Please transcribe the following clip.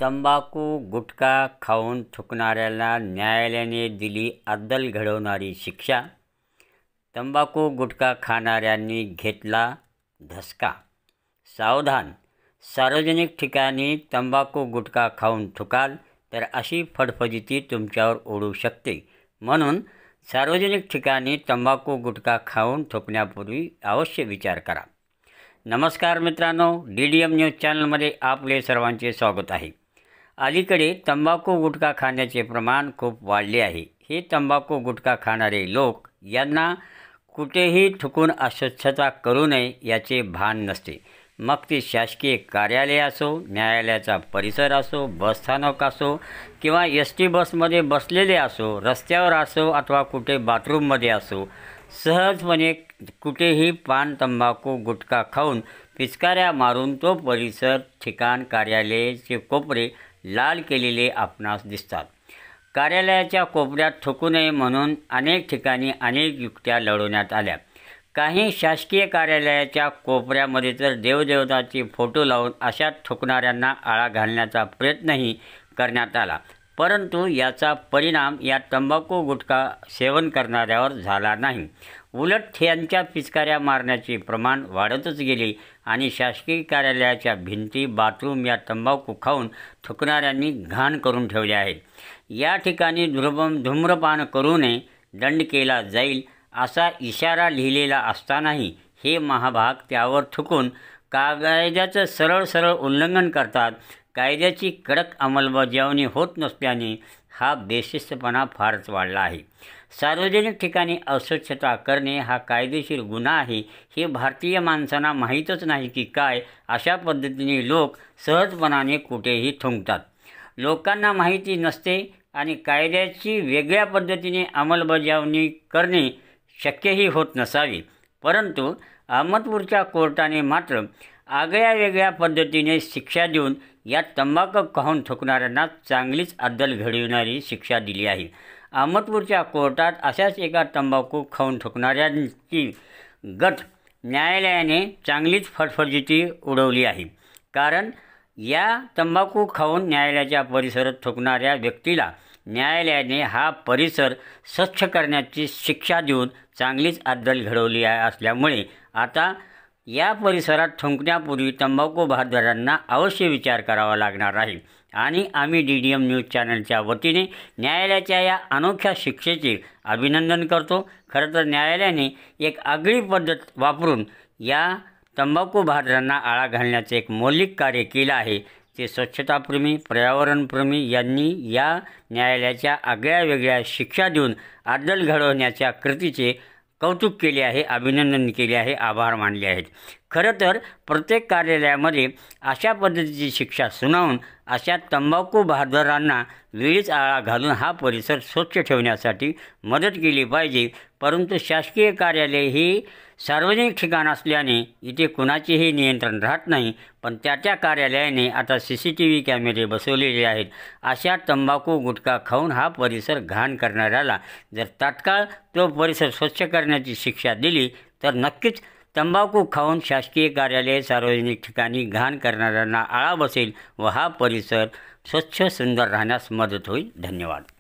तंबाखू गुटखा खाऊन थुंकणाऱ्याला न्यायालयाने दिली अद्दल घडवणारी शिक्षा. तंबाखू गुटखा खाणाऱ्यांनी घेतला धसका. सावधान, सार्वजनिक ठिकाणी तंबाखू गुटखा खाऊन थुंकाल तर अशी फटफटीती तुमच्यावर ओढू शकते. म्हणून सार्वजनिक ठिकाणी तंबाखू गुटखा खाऊन थुंकण्यापूर्वी अवश्य विचार करा. नमस्कार मित्रांनो, DDM न्यूज चॅनलमध्ये आपले सर्वांचे स्वागत आहे. अलीकडे तंबाखू गुटखा खाण्याचे प्रमाण खूप वाढले आहे. हे तंबाखू गुटखा खाणारे लोक यांना कुठेही थुंकून अस्वच्छता करू नये याचे भान नसते. मग ते शासकीय कार्यालय असो, न्यायालयाचा परिसर असो, बसस्थानक असो किंवा ST बसमध्ये बसलेले असो, रस्त्यावर असो अथवा कुठे बाथरूममध्ये असो, सहजपणे कुठेही पान तंबाखू गुटखा खाऊन पिचकाऱ्या मारून तो परिसर, ठिकाण, कार्यालयाचे कोपरे लाल केलेले आपणास दिसतात. कार्यालयाच्या कोपऱ्यात थुंकू नये म्हणून अनेक ठिकाणी अनेक युक्त्या लढवण्यात आल्या. काही शासकीय कार्यालयाच्या कोपऱ्यामध्ये तर देवदेवताचे फोटो लावून अशा थुंकणाऱ्यांना आळा घालण्याचा प्रयत्नही करण्यात आला. परंतु याचा परिणाम या तंबाखू गुटखा सेवन करणाऱ्यावर झाला नाही. उलट यांच्या पिचकाऱ्या मारण्याचे प्रमाण वाढतच गेले आणि शासकीय कार्यालयाच्या भिंती, बाथरूम या तंबाखू खाऊन थुंकणाऱ्यांनी घाण करून ठेवले आहेत. या ठिकाणी धूम्रपान करू नये, दंड केला जाईल असा इशारा लिहिलेला असतानाही हे महाभाग त्यावर थुंकून कायद्याचं सरळ उल्लंघन करतात. कायद्याची कडक अंमलबजावणी होत नसल्याने हा बेशिस्तपणा फारच वाढला आहे. सार्वजनिक ठिकाणी अस्वच्छता करणे हा कायदेशीर गुन्हा आहे हे भारतीय माणसांना माहीतच नाही की काय. अशा पद्धतीने लोक सहजपणाने कुठेही थुंकतात. लोकांना माहिती नसते आणि कायद्याची वेगळ्या पद्धतीने अंमलबजावणी करणे शक्यही होत नसावे. परंतु अहमदपूरच्या कोर्टाने मात्र आगळ्या वेगळ्या पद्धतीने शिक्षा देऊन या तंबाखू खाऊन थुंकणाऱ्यांना चांगलीच अद्दल घडविणारी शिक्षा दिली आहे. अहमदपूरच्या कोर्टात अशाच एका तंबाखू खाऊन थुंकणाऱ्यांची गट न्यायालयाने चांगलीच फटफटीती उडवली आहे. कारण या तंबाखू खाऊन न्यायालयाच्या परिसरात थुंकणाऱ्या व्यक्तीला न्यायालयाने हा परिसर स्वच्छ करण्याची शिक्षा देऊन चांगलीच अद्दल घडवली असल्यामुळे आता या परिसरात थुंकण्यापूर्वी तंबाखू भारदारांना अवश्य विचार करावा लागणार आहे. आणि आम्ही DDM न्यूज चॅनलच्या वतीने न्यायालयाच्या या अनोख्या शिक्षेचे अभिनंदन करतो. खरं तर न्यायालयाने एक आगळी पद्धत वापरून या तंबाखू भारदारांना आळा घालण्याचे एक मौलिक कार्य केलं आहे. ते स्वच्छताप्रेमी, पर्यावरणप्रेमी यांनी या न्यायालयाच्या आगळ्या वेगळ्या शिक्षा देऊन अद्दल घडवण्याच्या कृतीचे कौतुक केले आहे, अभिनंदन केले आहे, आभार मानले आहेत. खरं तर प्रत्येक कार्यालयामध्ये अशा पद्धतीची शिक्षा सुनावून अशा तंबाखू भारदारांना वेळीच आळा घालून हा परिसर स्वच्छ ठेवण्यासाठी मदत केली पाहिजे. परंतु शासकीय कार्यालय ही सार्वजनिक ठिकाण असल्याने इथे कुणाचेही नियंत्रण राहत नाही. पण त्या कार्यालयाने आता CCTV कॅमेरे बसवलेले आहेत. अशा तंबाखू गुटखा खाऊन हा परिसर घाण करणाऱ्याला जर तात्काळ तो परिसर स्वच्छ करण्याची शिक्षा दिली तर नक्कीच तंबाखू खाऊन शासकीय कार्यालय, सार्वजनिक ठिकाणी घाण करणाऱ्यांना आळा बसेल व हा परिसर स्वच्छ सुंदर राहण्यास मदत होईल. धन्यवाद.